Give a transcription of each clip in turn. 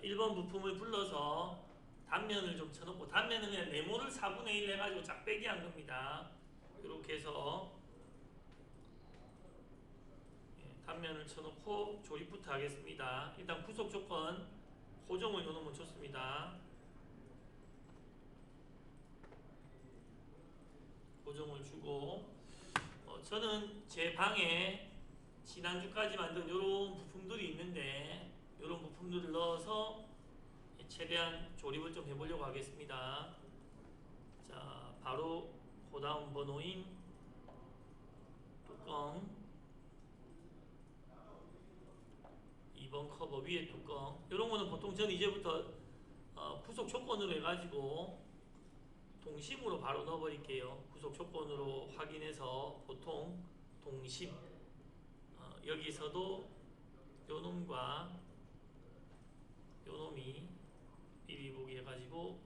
1번 부품을 불러서 단면을 좀 쳐놓고, 단면은 그냥 네모를 4분의 1 해가지고 쫙 빼기 한 겁니다. 이렇게 해서 단면을 쳐놓고 조립부터 하겠습니다. 일단 부속 조건 고정을 요놈은 좋습니다. 고정을 주고, 저는 제 방에 지난주까지 만든 이런 부품들이 있는데, 이런 부품들을 넣어서 최대한 조립을 좀 해보려고 하겠습니다. 자, 바로 고다음 번호인 뚜껑, 2번 커버 위에 뚜껑, 이런 거는 보통 저는 이제부터 부속 조건으로 해가지고 동심으로 바로 넣어버릴게요. 부속 조건으로 확인해서 보통 동심, 여기서도 요놈과 요놈이 비비보기 해가지고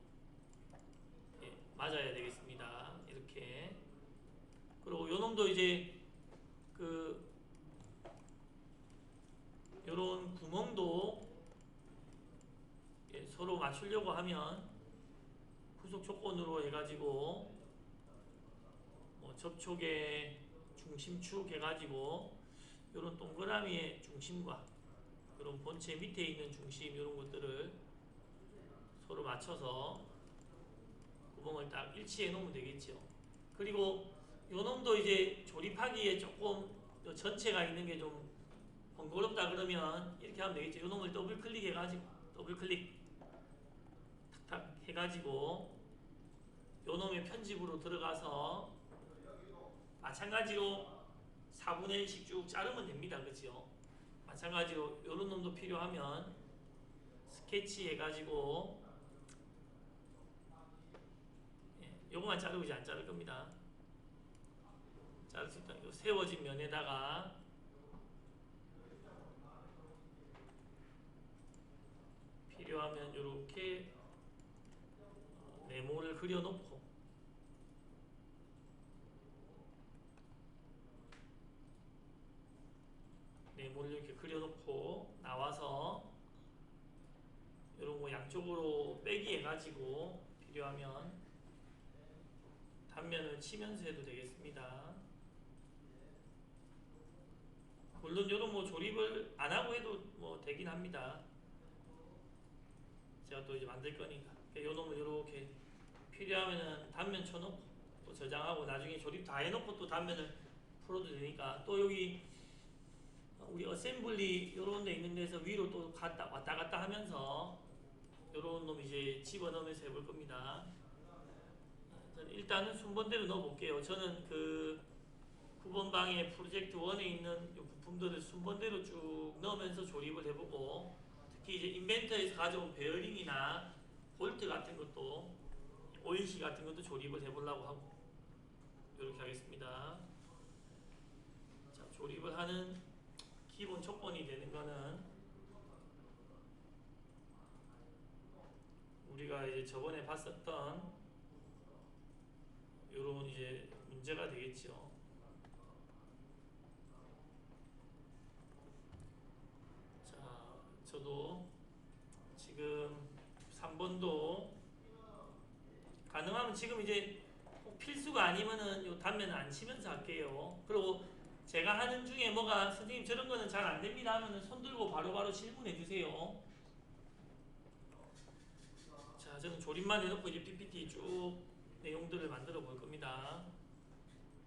맞아야 되겠습니다. 이렇게. 그리고 요놈도 이제 요런 구멍도 서로 맞추려고 하면 부속 조건으로 해가지고 접촉의 중심축 해가지고 요런 동그라미의 중심과 요런 본체 밑에 있는 중심, 요런 것들을 서로 맞춰서 구멍을 딱 일치해 놓으면 되겠죠. 그리고 요 놈도 이제 조립하기에 조금 전체가 있는 게 좀 번거롭다 그러면 이렇게 하면 되겠죠. 요 놈을 더블 클릭 해가지고, 더블 클릭 탁탁 해가지고 요 놈의 편집으로 들어가서 마찬가지로 4분의 1씩 쭉 자르면 됩니다. 그죠? 마찬가지로 요런 놈도 필요하면 스케치 해가지고 요거만 자르고 이제 안 자를 겁니다. 자를 수 있다. 요 세워진 면에다가 필요하면 요렇게 네모를 그려 놓고 네모를 이렇게 그려 놓고 나와서 요런 거 양쪽으로 빼기 해가지고 필요하면 단면을 치면서 해도 되겠습니다. 물론 요런 뭐 조립을 안 하고 해도 뭐 되긴 합니다. 제가 또 이제 만들 거니까. 요 놈을 요렇게 필요하면은 단면 쳐놓고 또 저장하고 나중에 조립 다 해놓고 또 단면을 풀어도 되니까. 또 여기 우리 어셈블리 요런 데 있는 데서 위로 또 왔다 갔다 하면서 요런 놈 이제 집어넣으면서 해볼 겁니다. 일단은 순번대로 넣어볼게요. 저는 그 9번 방에 프로젝트 1에 있는 이 부품들을 순번대로 쭉 넣으면서 조립을 해보고, 특히 이제 인벤터에서 가져온 베어링이나 볼트 같은 것도, 오일시 같은 것도 조립을 해보려고 하고, 이렇게 하겠습니다. 자, 조립을 하는 기본 조건이 되는 거는 우리가 이제 저번에 봤었던 요런 이제 문제가 되겠죠. 자, 저도 지금 3번도 가능하면 지금 이제 꼭 필수가 아니면은 요 단면을 안 치면서 할게요. 그리고 제가 하는 중에 뭐가 선생님 저런 거는 잘 안 됩니다 하면은 손 들고 바로바로 질문해 주세요. 자, 저는 조립만 해놓고 이제 PPT 쭉 내용들을 만들어 볼 겁니다.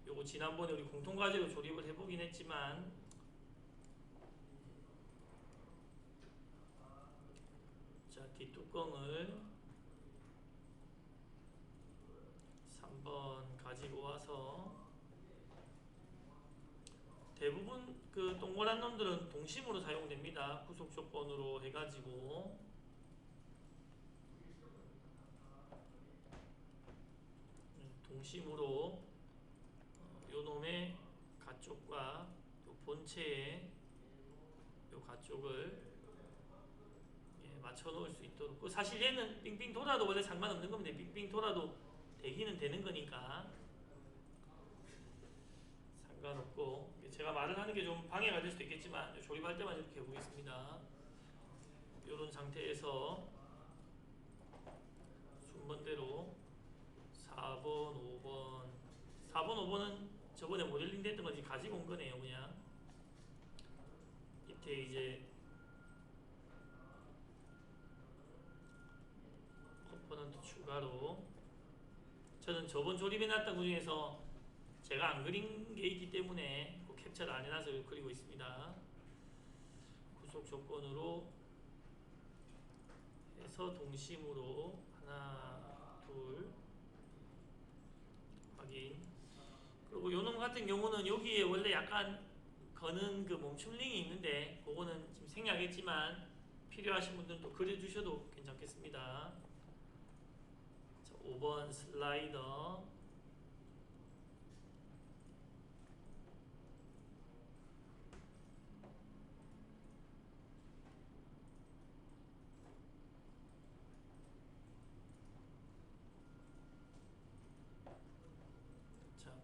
요거 지난번에 우리 공통과제로 조립을 해보긴 했지만, 자, 뒷뚜껑을 3번 가지고 와서 대부분 그 동그란 놈들은 동심으로 사용됩니다. 부속 조건으로 해가지고 동심으로 요 놈의 가쪽과 요 본체의 요 가쪽을 맞춰 놓을 수 있도록. 사실 얘는 빙빙 돌아도 원래 상관없는 겁니다. 빙빙 돌아도 되기는 되는 거니까 상관없고, 제가 말을 하는 게 좀 방해가 될 수도 있겠지만 조립할 때만 이렇게 해보겠습니다. 이런 상태에서 순번대로 4번, 5번 4번, 5번은 저번에 모델링 됐던 거 가지고 온 거네요. 그냥 밑에 이제 컴포넌트 추가로 저는 저번 조립해놨던 그 중에서 제가 안 그린 게 있기 때문에 캡처를 안 해놔서 그리고 있습니다. 구속 조건으로 해서 동심으로 하나, 둘 확인. 그리고 요놈 같은 경우는 여기에 원래 약간 거는 그 멈춤링이 있는데 그거는 지금 생략했지만 필요하신 분들은 또 그려주셔도 괜찮겠습니다. 자, 5번 슬라이더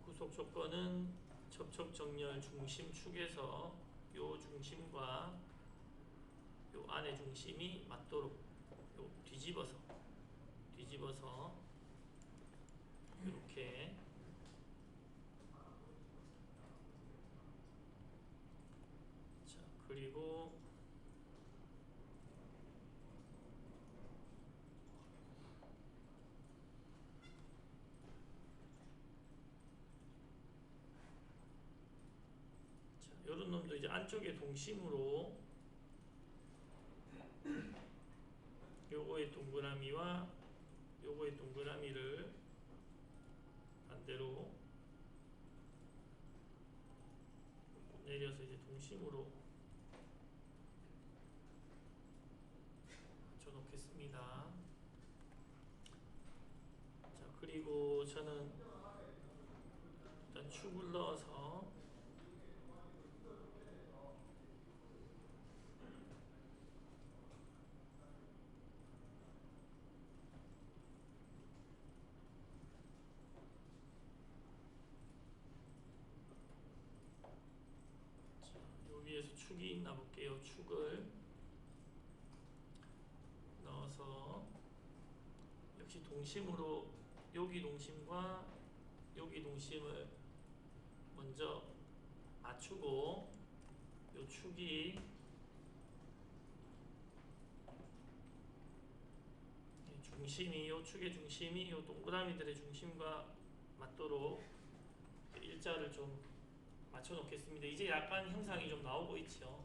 구속 조건은 접촉 정렬 중심축에서 요 중심과 요 안의 중심이 맞도록 요 뒤집어서 이렇게 자 그리고 요런 놈도 이제 안쪽에 동심으로 요거의 동그라미와 요거의 동그라미를 반대로 내려서 이제 동심으로 맞춰놓겠습니다. 자 그리고 저는 일단 축을 넣어서 위에서 축이 있나 볼게요. 축을 넣어서 역시 동심으로 여기 동심과 여기 동심을 먼저 맞추고 요 축이 중심이 요 축의 중심이 요 동그라미들의 중심과 맞도록 일자를 좀 맞춰 놓겠습니다. 이제 약간 형상이 좀 나오고 있죠.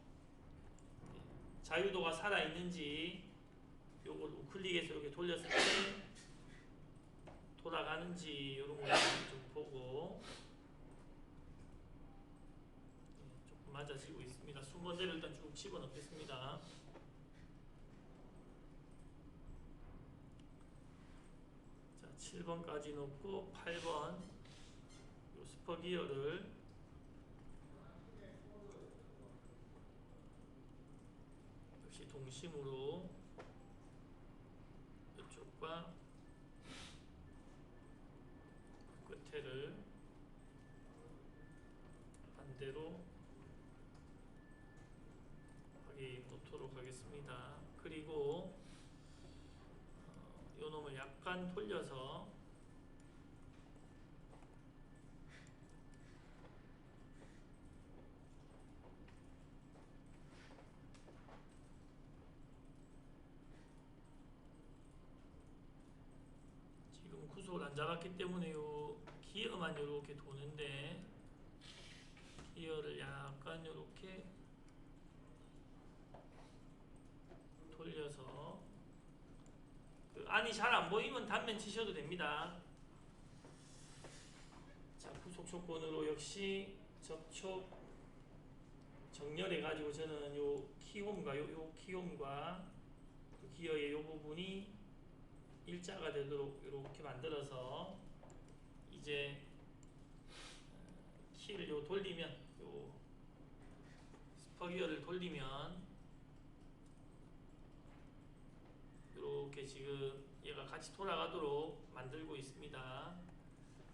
자유도가 살아있는지 요걸 우클릭해서 이렇게 돌렸을 때 돌아가는지 이런 걸 좀 보고 조금 맞아지고 있습니다. 순번대를 일단 쭉 집어넣겠습니다. 자, 7번까지 넣고 8번 요 스퍼기어를 역시 동심으로 이쪽과 끝에를 반대로 확인 놓도록 하겠습니다. 그리고 요 놈을 약간 돌려서 지금 구속을 안 잡았기 때문에 요 기어만 이렇게 도는데 기어를 약간 이렇게 돌려서 그 안이 잘 안 보이면 단면 치셔도 됩니다. 자, 구속 조건으로 역시 접촉 정렬해 가지고 저는 요 키홈과 요 키홈과 그 기어의 요 부분이 일자가 되도록 이렇게 만들어서 이제 키를 요 돌리면 요 스퍼기어를 돌리면 이렇게 지금 얘가 같이 돌아가도록 만들고 있습니다.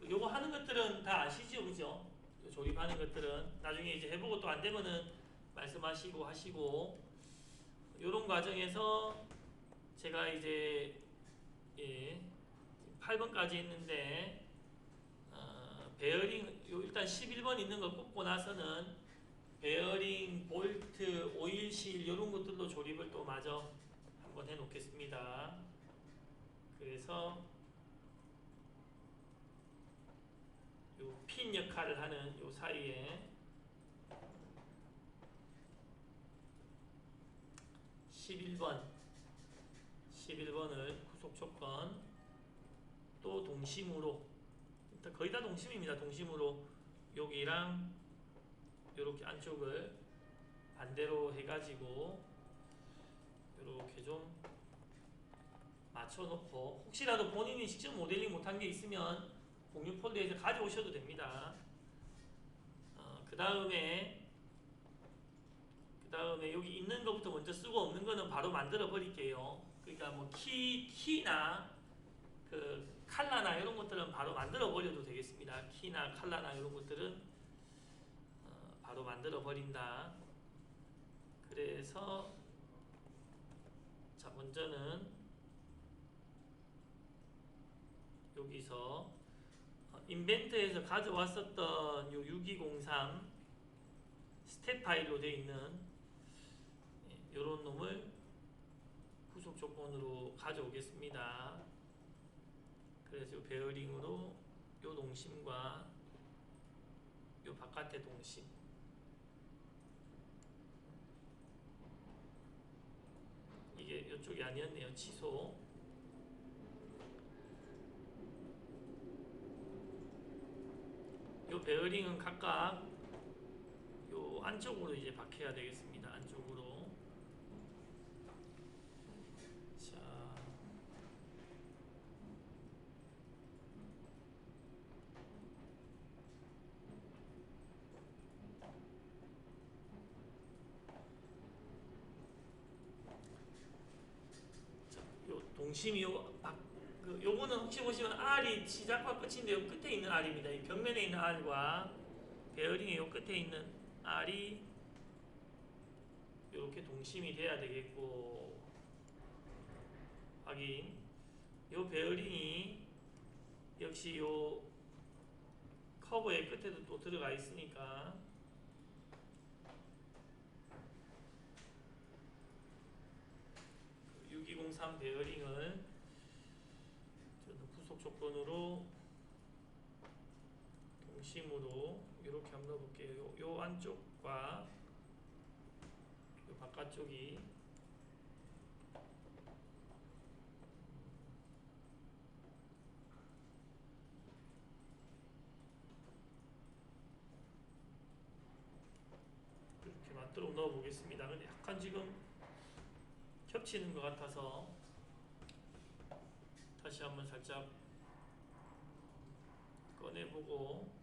요거 하는 것들은 다 아시죠, 그죠? 조립하는 것들은 나중에 이제 해보고 또 안 되면은 말씀하시고 하시고 요런 거 과정에서 제가 이제 8번까지 했는데 베어링 일단 11번 있는 거 꽂고 나서는 베어링, 볼트, 오일실 이런 것들로 조립을 또 마저 한번 해 놓겠습니다. 그래서 요 핀 역할을 하는 요 사이에 11번을 후속 조건 또 동심으로 거의 다 동심입니다. 동심으로 여기랑 이렇게 안쪽을 반대로 해가지고 이렇게 좀 맞춰놓고 혹시라도 본인이 직접 모델링 못한 게 있으면 공유 폴더에서 가져오셔도 됩니다. 그 다음에 여기 있는 것부터 먼저 쓰고 없는 거는 바로 만들어 버릴게요. 그러니까 뭐 키나 그 칼라나 이런 것들은 바로 만들어 버려도 되겠습니다. 키나 칼라나 이런 것들은 바로 만들어 버린다. 그래서 자 먼저는 여기서 인벤트에서 가져왔었던 요 6203 스텝 파일로 되어 있는 요런 놈을 후속 조건으로 가져오겠습니다. 그래서 요 베어링으로 요 동심과 요 바깥의 동심 이게 요쪽이 아니었네요. 취소. 요 베어링은 각각 요 안쪽으로 이제 박혀야 되겠습니다. 안쪽으로. 자. 요 동심이 요거는 혹시 보시면 R이 시작과 끝인데 요 끝에 있는 R입니다. 이 벽면에 있는 R과 베어링의 요 끝에 있는 R이 이렇게 동심이 돼야 되겠고 확인. 요 베어링이 역시 요 커브의 끝에도 또 들어가 있으니까 6203 베어링을 저는 후속 조건으로 동심으로 이렇게 한번 넣어볼게요. 요 안쪽과 요 바깥쪽이 이렇게 맞도록 넣어보겠습니다. 근데 약간 지금 겹치는 것 같아서 다시 한번 살짝 꺼내보고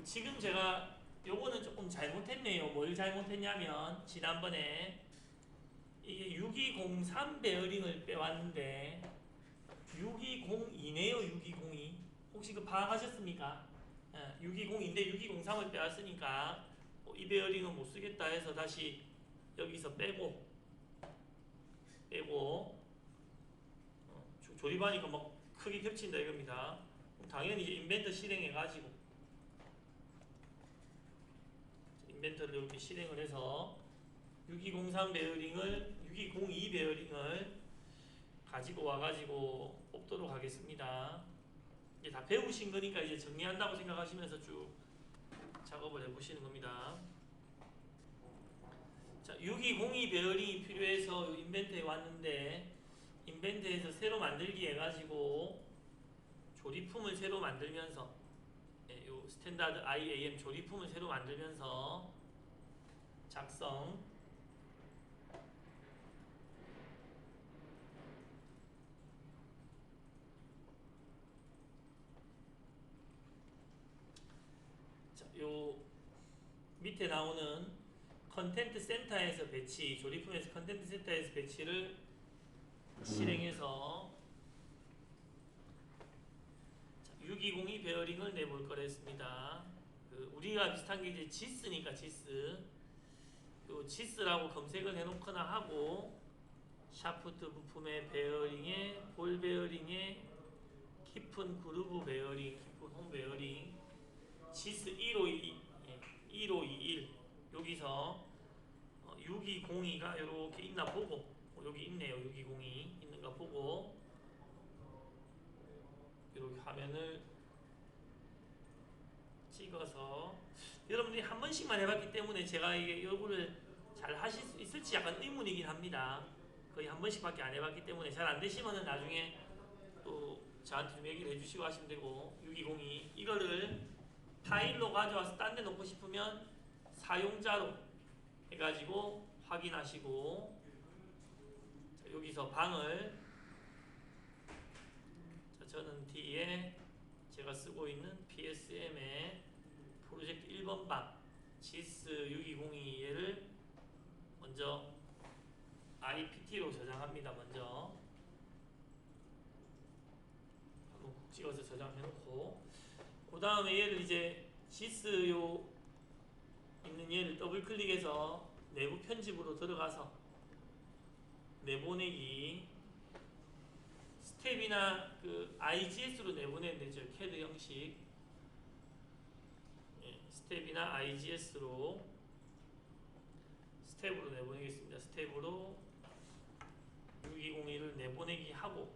지금 제가 요거는 조금 잘못했네요. 뭘 잘못했냐면 지난번에 이게 6203 베어링을 빼왔는데 6202네요. 6202 혹시 그 파악하셨습니까? 6202인데 6203을 빼왔으니까 이 베어링은 못쓰겠다 해서 다시 여기서 빼고 조립하니까 막 크게 겹친다 이겁니다. 당연히 이제 인벤터 실행해가지고 인벤터를 이렇게 실행을 해서 6203 베어링을 6202 베어링을 가지고 와가지고 뽑도록 하겠습니다. 이제 다 배우신 거니까 이제 정리한다고 생각하시면서 쭉 작업을 해보시는 겁니다. 자, 6202 베어링이 필요해서 인벤터에 왔는데 인벤터에서 새로 만들기 해가지고 조립품을 새로 만들면서 요 스탠다드 IAM 조립품을 새로 만들면서 작성 자, 요 밑에 나오는 컨텐트 센터에서 배치 조립품에서 컨텐트 센터에서 배치를 실행해서 베어링을 내볼 거라 했습니다. 우리가 비슷한 게 이제 지스니까 지스. 요 지스라고 검색을 해놓거나 하고 샤프트 부품의 베어링에 볼 베어링에 깊은 그루브 베어링, 깊은 홈 베어링, 지스 1521 여기서 6202가 이렇게 있나 보고 여기 있네요. 6202 있는가 보고 이렇게 화면을 찍어서 여러분들이 한 번씩만 해봤기 때문에 제가 이게 요거를 잘 하실 수 있을지 약간 의문이긴 합니다. 거의 한 번씩밖에 안 해봤기 때문에 잘 안 되시면은 나중에 또 저한테 좀 얘기를 해주시고 하시면 되고 6202 이거를 파일로 가져와서 딴 데 놓고 싶으면 사용자로 해가지고 확인하시고 자, 여기서 방을 자, 저는 뒤에 제가 쓰고 있는 PSM의 프로젝트 1번 방 GIS 6202를 먼저 IPT로 저장합니다. 먼저 한번 콕 찍어서 저장해놓고 그 다음에 얘를 이제 GIS 요 있는 얘를 더블 클릭해서 내부 편집으로 들어가서 내보내기 스텝이나 IGS로 내보내면 되죠. CAD 형식 스텝이나 IGS로 스텝으로 내보내겠습니다. 스텝으로 6201을 내보내기 하고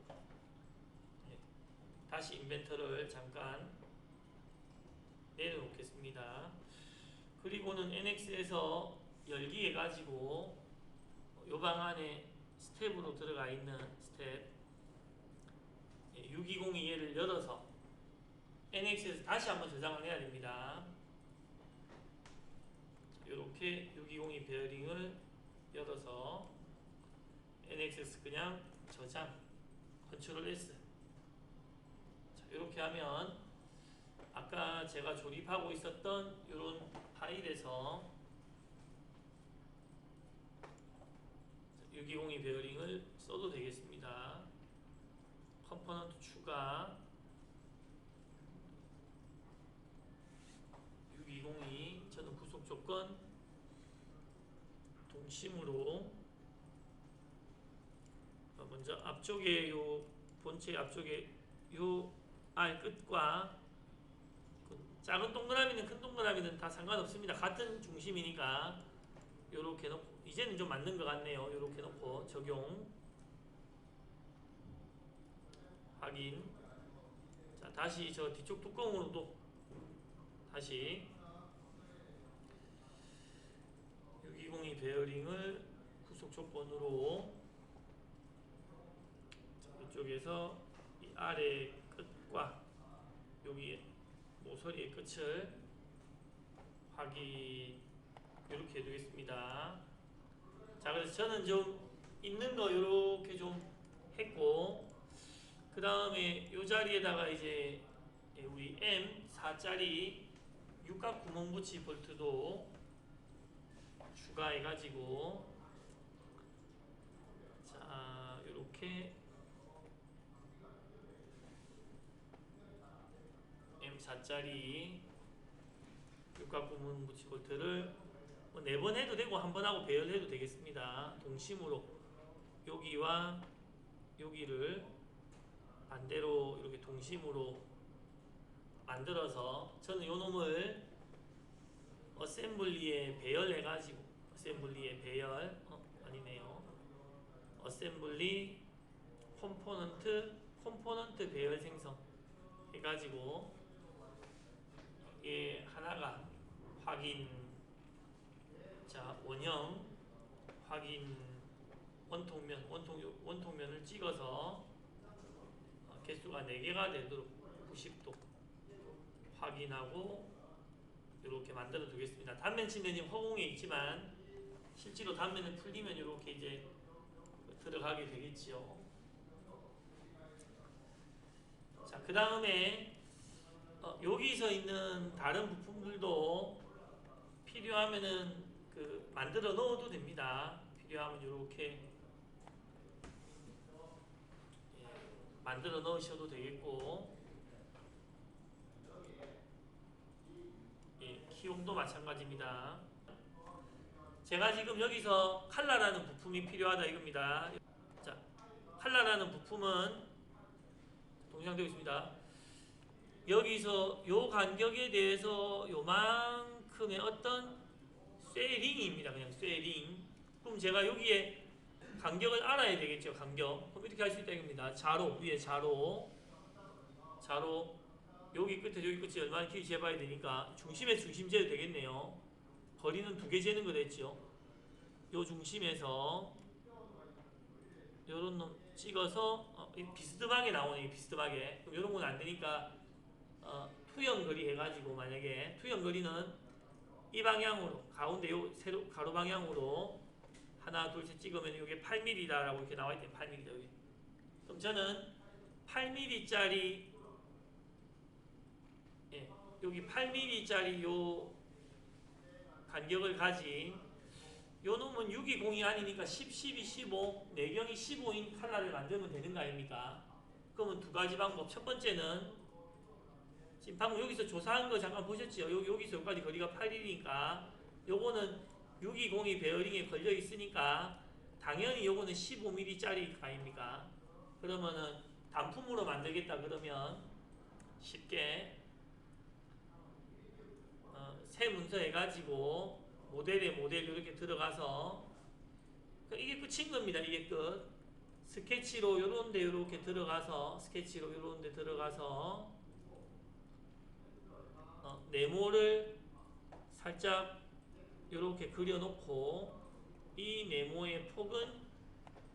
다시 인벤터를 잠깐 내려놓겠습니다. 그리고는 NX에서 열기 해가지고 요 방 안에 스텝으로 들어가 있는 스텝 6202를 열어서 NX에서 다시 한번 저장을 해야 됩니다. 이렇게 6202 베어링을 열어서 NX에서 그냥 저장 컨트롤 S 이렇게 하면 아까 제가 조립하고 있었던 이런 파일에서 6202 베어링을 써도 되겠습니다. 컴포넌트 추가 6202 저는 구속 조건 동심으로 먼저 앞쪽에 요 본체 앞쪽에 요 알 끝과 작은 동그라미는 큰 동그라미는 다 상관없습니다. 같은 중심이니까 요렇게 놓고 이제는 좀 맞는 것 같네요. 요렇게 놓고 적용 확인. 자 다시 저 뒤쪽 뚜껑으로도 다시 6202 베어링을 구속 조건으로 이쪽에서 이 아래 끝과 여기 모서리의 끝을 확인 이렇게 해두겠습니다. 자 그래서 저는 좀 있는 거 이렇게 좀 했고 그 다음에 이 자리에다가 이제 우리 M4짜리 육각 구멍 붙이 볼트도 추가해가지고 자 이렇게 M4짜리 육각 구멍 붙이 볼트를 뭐 4번 해도 되고 한 번 하고 배열해도 되겠습니다. 동심으로 여기와 여기를 반대로 이렇게 동심으로 만들어서 저는 요 놈을 어셈블리에 배열해가지고 어셈블리에 배열 아니네요. 어셈블리 컴포넌트 배열 생성 해가지고 이게 하나가 확인 자 원형 확인 원통면을 찍어서 개수가 4개가 되도록 90도 확인하고 이렇게 만들어 두겠습니다. 단면 침대는 허공에 있지만 실제로 단면을 풀리면 이렇게 이제 들어가게 되겠지요. 자, 그 다음에 여기서 있는 다른 부품들도 필요하면은 만들어 넣어도 됩니다. 필요하면 이렇게 만들어 넣으셔도 되겠고 T용도 마찬가지입니다. 제가 지금 여기서 칼라라는 부품이 필요하다 이겁니다. 자, 칼라라는 부품은 동상되어 있습니다. 여기서 요 간격에 대해서 요만큼의 어떤 쇠링입니다. 그냥 쇠링. 그럼 제가 여기에 간격을 알아야 되겠죠. 간격. 그럼 이렇게 할 수 있다 이겁니다. 자로, 위에 자로. 여기 끝에 여기 끝이 얼마나 길이 재봐야 되니까 중심에 중심 재도 되겠네요. 거리는 2개 재는 거 됐죠. 요 중심에서 요런 놈 찍어서 비스듬하게 나오네. 비스듬하게. 그럼 요런 건 안 되니까 투영거리 해가지고 만약에 투영거리는 이 방향으로 가운데 요 세로 가로 방향으로 하나 둘 셋 찍으면 이게 8mm다라고 이렇게 나와 있대요. 8mm 여기. 그럼 저는 8mm짜리 여기 8mm짜리 요 간격을 가진 요 놈은 620이 아니니까 10, 12, 15 내경이 15인 칼라를 만들면 되는 거 아닙니까? 그러면 두 가지 방법. 첫 번째는 지금 방금 여기서 조사한 거 잠깐 보셨죠? 여기서 여기까지 거리가 8이니까 요거는 620이 베어링에 걸려 있으니까 당연히 요거는 15mm짜리 아닙니까? 그러면은 단품으로 만들겠다 그러면 쉽게 새 문서 해가지고 모델에 모델 이렇게 들어가서 이게 끝인 겁니다. 이게 끝. 스케치로 요런데 이렇게 들어가서 스케치로 요런데 들어가서 네모를 살짝 이렇게 그려놓고 이 네모의 폭은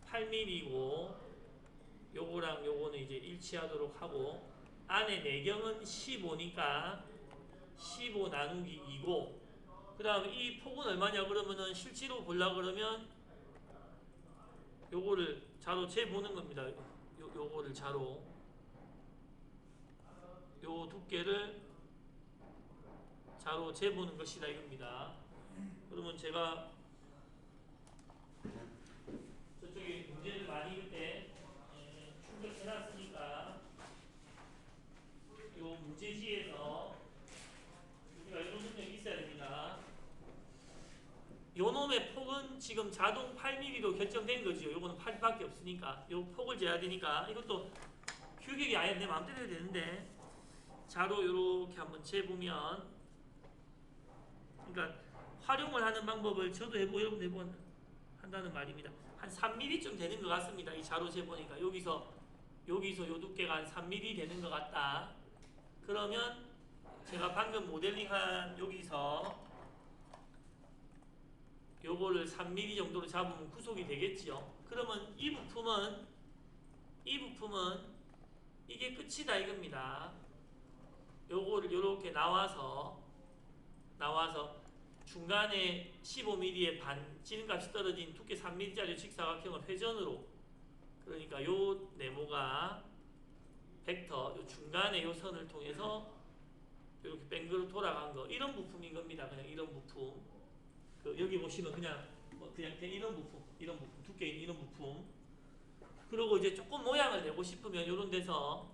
8mm고 요거랑 요거는 이제 일치하도록 하고 안에 내경은 15니까 15 나누기 2고 그 다음에 이 폭은 얼마냐 그러면은 실제로 보려고 그러면 요거를 자로 재보는 겁니다. 요거를 자로 요 두께를 자로 재보는 것이다 이겁니다. 그러면 제가 저쪽에 문제를 많이 그때 출력해놨으니까 요 문제지에서 우리가 이런 능력이 있어야 됩니다. 요 놈의 폭은 지금 자동 8mm로 결정된 거죠. 요거는 8밖에 없으니까 요 폭을 재야 되니까 이것도 규격이 아예 내 마음대로 해야 되는데 자로 요렇게 한번 재보면 그러니까 활용을 하는 방법을 저도 여러분도 한다는 말입니다. 한 3mm쯤 되는 것 같습니다. 이 자로 재보니까 여기서 요 두께가 한 3mm 되는 것 같다. 그러면 제가 방금 모델링한 여기서 요거를 3mm 정도로 잡으면 구속이 되겠지요. 그러면 이 부품은 이게 끝이다 이겁니다. 요거를 요렇게 나와서 중간에 15mm의 반 지름값이 떨어진 두께 3mm짜리 직사각형을 회전으로 그러니까 요 네모가 벡터 요 중간에 요 선을 통해서 이렇게 뱅그로 돌아간 거 이런 부품인 겁니다. 그냥 이런 부품. 여기 보시면 그냥 이런 부품 두께 있는 이런 부품. 그리고 이제 조금 모양을 내고 싶으면 이런 데서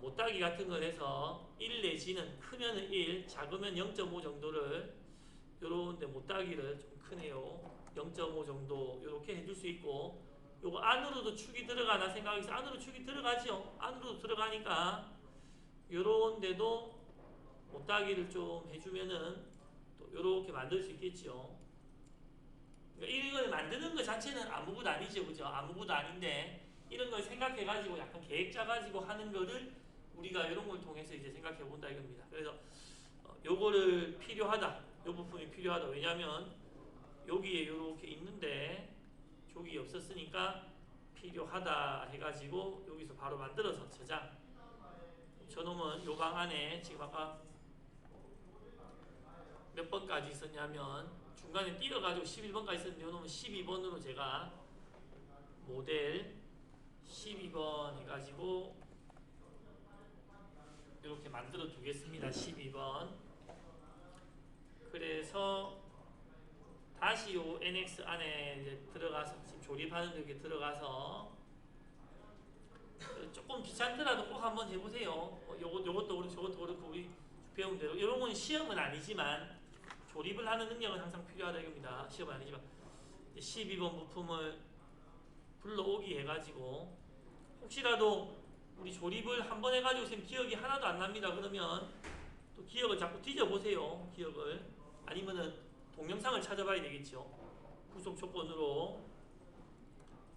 못따기 같은 걸 해서 1 내지는 크면은 1, 작으면 0.5 정도를 요런데 못따기를 좀 크네요. 0.5 정도 요렇게 해줄 수 있고 요거 안으로도 축이 들어가나 생각해서 안으로 축이 들어가죠. 안으로 들어가니까 요런 데도 못따기를 좀 해주면은 또 요렇게 만들 수 있겠죠. 그러니까 이걸 만드는 것 자체는 아무것도 아니죠. 그죠? 아무것도 아닌데 이런 걸 생각해가지고 약간 계획 짜가지고 하는 거를 우리가 이런 걸 통해서 이제 생각해 본다 이겁니다. 그래서 요거를 필요하다. 요 부품이 필요하다. 왜냐면 여기에 이렇게 있는데 족이 없었으니까 필요하다 해가지고 여기서 바로 만들어서 저장. 저놈은 요 방 안에 지금 아까 몇 번까지 있었냐면 중간에 띄어가지고 11번까지 있었는데 요놈은 12번으로 제가 모델 12번 해가지고 이렇게 만들어 두겠습니다. 12번. 그래서 다시 요 NX 안에 이제 들어가서 지금 조립하는 데 이렇게 들어가서 조금 귀찮더라도 꼭 한번 해보세요. 요것도 그렇고 저것도 그렇고 우리 배운 대로. 이런 건 시험은 아니지만 조립을 하는 능력은 항상 필요하다 이겁니다. 시험은 아니지만 12번 부품을 불러오기 해가지고 혹시라도 우리 조립을 한 번 해가지고 선생님 기억이 하나도 안 납니다. 그러면 또 기억을 자꾸 뒤져보세요. 기억을. 아니면은 동영상을 찾아봐야 되겠죠. 구속 조건으로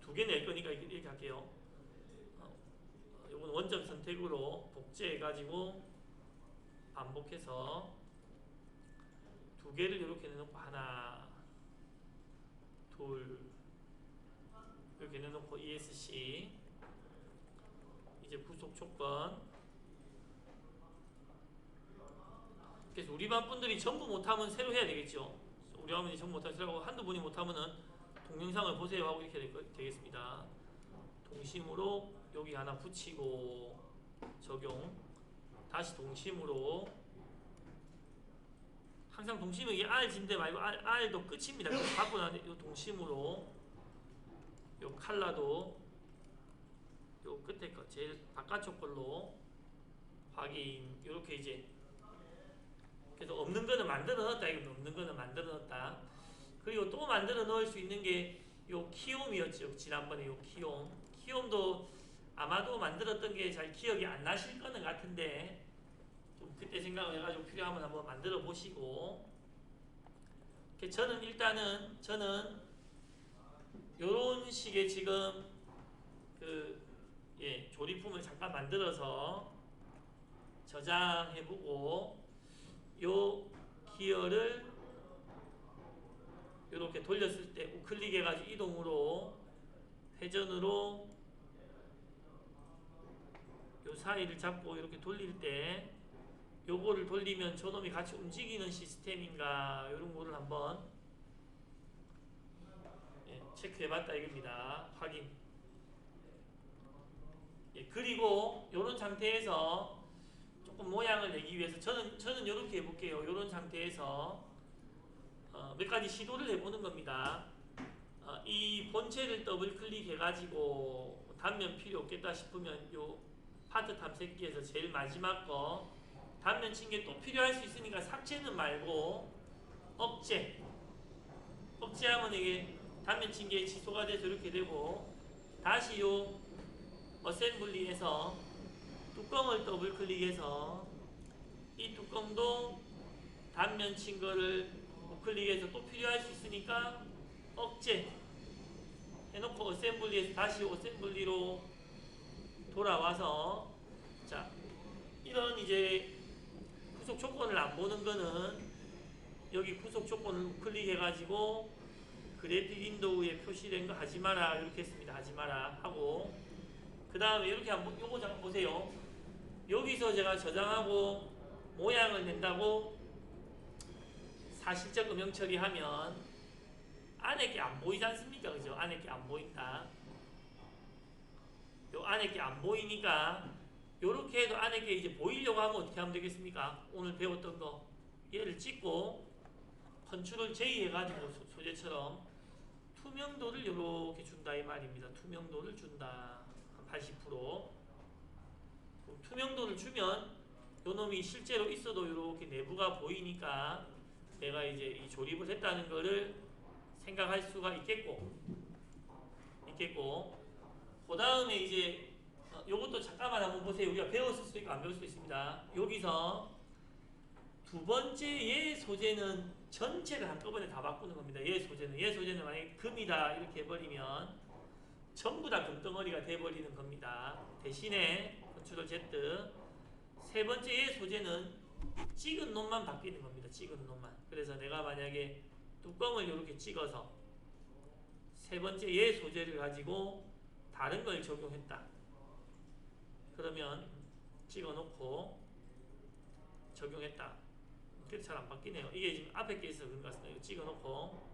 2개 낼 거니까 이렇게 할게요. 요건 원점 선택으로 복제해가지고 반복해서 2개를 이렇게 내놓고 하나, 둘 이렇게 내놓고 ESC 이제 구속 조건. 그래서 우리 반 분들이 전부 못하면 새로 해야 되겠죠. 우리 반 분들이 전부 못하면 새로 하고 한두 분이 못하면은 동영상을 보세요 하고 이렇게 되겠습니다. 동심으로 여기 하나 붙이고 적용. 다시 동심으로. 항상 동심은 이게 R 진대 말고 R도 끝입니다. 그래서 받고 나서 이 동심으로 요 칼라도 요 끝에 거 제일 바깥쪽 걸로 확인. 요렇게 이제 그래서 없는 거는 만들어 넣었다. 이거 없는 거는 만들어 넣었다. 그리고 또 만들어 넣을 수 있는 게 요 키움이었죠. 지난번에 요 키움. 키움도 아마도 만들었던 게 잘 기억이 안 나실 거는 같은데 좀 그때 생각을 해가지고 필요하면 한번 만들어 보시고. 저는 일단은 요런 식의 지금 조립품을 잠깐 만들어서 저장해보고 요 기어를 이렇게 돌렸을 때 우클릭 해가지고 이동으로 회전으로 요 사이를 잡고 이렇게 돌릴 때 요거를 돌리면 저놈이 같이 움직이는 시스템인가 요런 거를 한번 체크해봤다 이겁니다. 확인. 그리고 요런 상태에서 조금 모양을 내기 위해서 저는 요렇게 해볼게요. 요런 상태에서 몇 가지 시도를 해보는 겁니다. 이 본체를 더블 클릭해가지고 단면 필요 없겠다 싶으면 요 파트 탐색기에서 제일 마지막 거 단면 친 게 또 필요할 수 있으니까 삭제는 말고 억제하면 이게 단면 친 게 취소가 돼서 이렇게 되고 다시 요 어셈블리에서 뚜껑을 더블 클릭해서 이 뚜껑도 단면 친 거를 우클릭해서 또 필요할 수 있으니까 억제 해놓고 어셈블리에서 다시 어셈블리로 돌아와서 자 이런 이제 구속 조건을 안 보는 거는 여기 구속 조건을 우클릭해가지고 그래픽 윈도우에 표시된 거 하지 마라 이렇게 했습니다. 하지 마라 하고 그 다음에 이렇게 한번 요거 잠깐 보세요. 여기서 제가 저장하고 모양을 낸다고 사실적 음영 처리하면 안에 게 안 보이지 않습니까? 그죠? 안에 게 안 보인다. 요 안에 게 안 보이니까 요렇게 해도 안에 게 이제 보이려고 하면 어떻게 하면 되겠습니까? 오늘 배웠던 거 얘를 찍고 컨트롤 J 해가지고 소재처럼 투명도를 요렇게 준다 이 말입니다. 투명도를 준다. 한 80%. 투명도를 주면 요놈이 실제로 있어도 요렇게 내부가 보이니까 내가 이제 이 조립을 했다는 거를 생각할 수가 있겠고 그 다음에 이제 요것도 잠깐만 한번 보세요. 우리가 배웠을 수도 있고 안 배울 수도 있습니다. 여기서 두 번째 얘 소재는 전체를 한꺼번에 다 바꾸는 겁니다. 얘 소재는 만약에 금이다 이렇게 해버리면 전부 다 금덩어리가 돼버리는 겁니다. 대신에 컨트롤 Z 세 번째 얘 소재는 찍은 놈만 바뀌는 겁니다. 찍은 놈만. 그래서 내가 만약에 뚜껑을 이렇게 찍어서 세 번째 얘 소재를 가지고 다른 걸 적용했다. 그러면 찍어놓고 적용했다. 그래도 잘 안 바뀌네요. 이게 지금 앞에 게 있어서 그런 것 같습니다. 이거 찍어놓고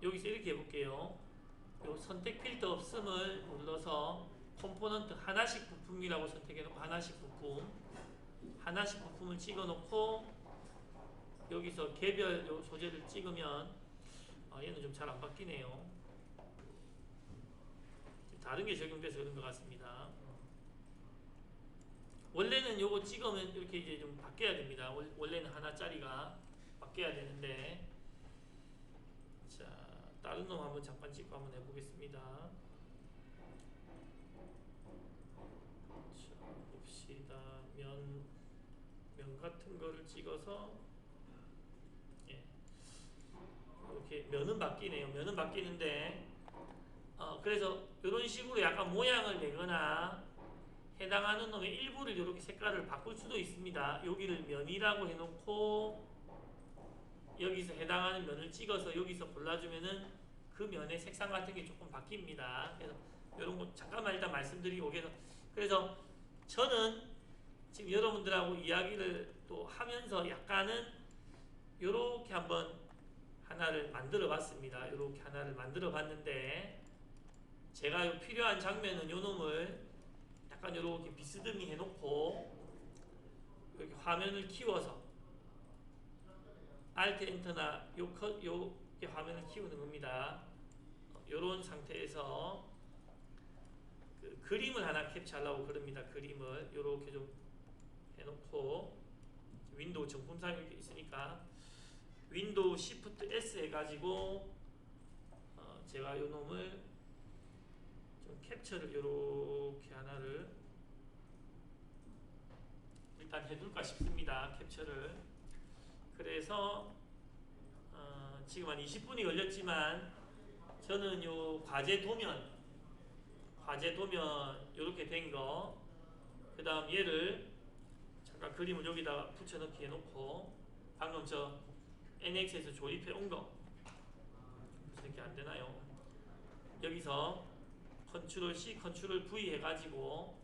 여기서 이렇게 해볼게요. 요 선택 필터 없음을 눌러서 컴포넌트 하나씩 부품이라고 선택해놓고 하나씩 부품을 찍어놓고 여기서 개별 요 소재를 찍으면 얘는 좀 잘 안 바뀌네요. 다른 게 적용돼서 그런 것 같습니다. 원래는 요거 찍으면 이렇게 이제 좀 바뀌어야 됩니다. 원래는 하나짜리가 바뀌어야 되는데, 자, 다른 놈 한번 잠깐 찍고 한번 해보겠습니다. 자, 봅시다. 면 같은 거를 찍어서, 예, 이렇게 면은 바뀌네요. 면은 바뀌는데, 그래서 이런 식으로 약간 모양을 내거나 해당하는 놈의 일부를 이렇게 색깔을 바꿀 수도 있습니다. 여기를 면이라고 해놓고 여기서 해당하는 면을 찍어서 여기서 골라주면은 그 면의 색상 같은 게 조금 바뀝니다. 그래서 이런 거 잠깐만 일단 말씀드리고, 그래서 저는 지금 여러분들하고 이야기를 또 하면서 약간은 이렇게 한번 하나를 만들어 봤습니다. 이렇게 하나를 만들어 봤는데, 제가 필요한 장면은 요 놈을 약간 이렇게 비스듬히 해놓고 이렇게 화면을 키워서 Alt 엔터나 요게 화면을 키우는 겁니다. 요런 상태에서 그 그림을 하나 캡처하려고 그럽니다. 그림을 요렇게 좀 해놓고, 윈도우 정품상 이렇게 있으니까 윈도우 Shift S 해가지고 제가 요 놈을 좀 캡처를 요렇게 하나를 일단 해둘까 싶습니다. capture를. 그래서 지금 한 20분이 걸렸지만 저는 요 과제 도면 요렇게 된 거, 그 다음 얘를 잠깐 그림을 여기다가 붙여넣기 해놓고, 방금 저 NX에서 조립해 온 거 무슨 이렇게 안 되나요? 여기서 컨트롤 C, 컨트롤 V 해가지고,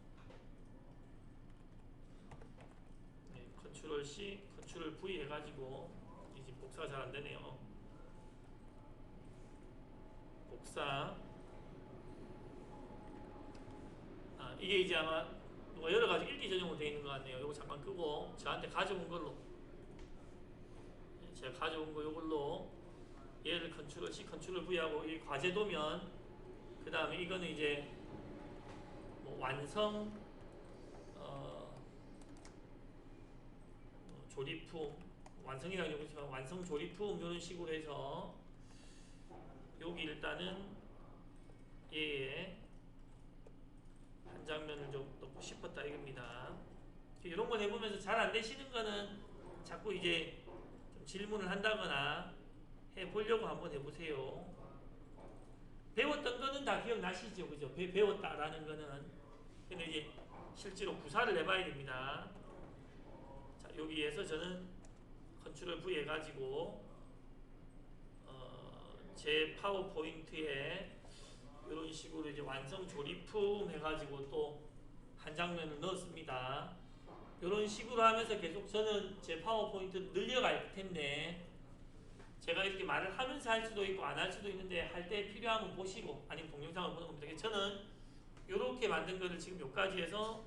컨트롤 C, 컨트롤 V 해가지고, 이제 복사가 잘 안 되네요. 복사. 이게 이제 아마 뭐 여러 가지 읽기 전용으로 되어 있는 것 같네요. 이거 잠깐 끄고 저한테 가져온 걸로, 제가 가져온 거 이걸로 얘를 컨트롤 C, 컨트롤 V 하고, 이 과제 도면, 그 다음에 이거는 이제 뭐 완성 조립품, 완성이라고 적었지만 완성 조립품 이런 식으로 해서 여기 일단은 얘의 한 장면을 좀 넣고 싶었다 이겁니다. 이런 걸 해보면서 잘 안 되시는 거는 자꾸 이제 좀 질문을 한다거나 해보려고 한번 해보세요. 배웠던 거는 다 기억나시죠? 그죠? 배웠다라는 거는. 근데 이제 실제로 구사를 해봐야 됩니다. 자, 여기에서 저는 컨트롤 V 해가지고 제 파워포인트에 이런 식으로 이제 완성 조립품 해가지고 또 한 장면을 넣었습니다. 이런 식으로 하면서 계속 저는 제 파워포인트를 늘려갈 텐데, 제가 이렇게 말을 하면서 할 수도 있고 안 할 수도 있는데, 할 때 필요하면 보시고 아니면 동영상을 보는 겁니다. 저는 이렇게 만든 거를 지금 여기까지 해서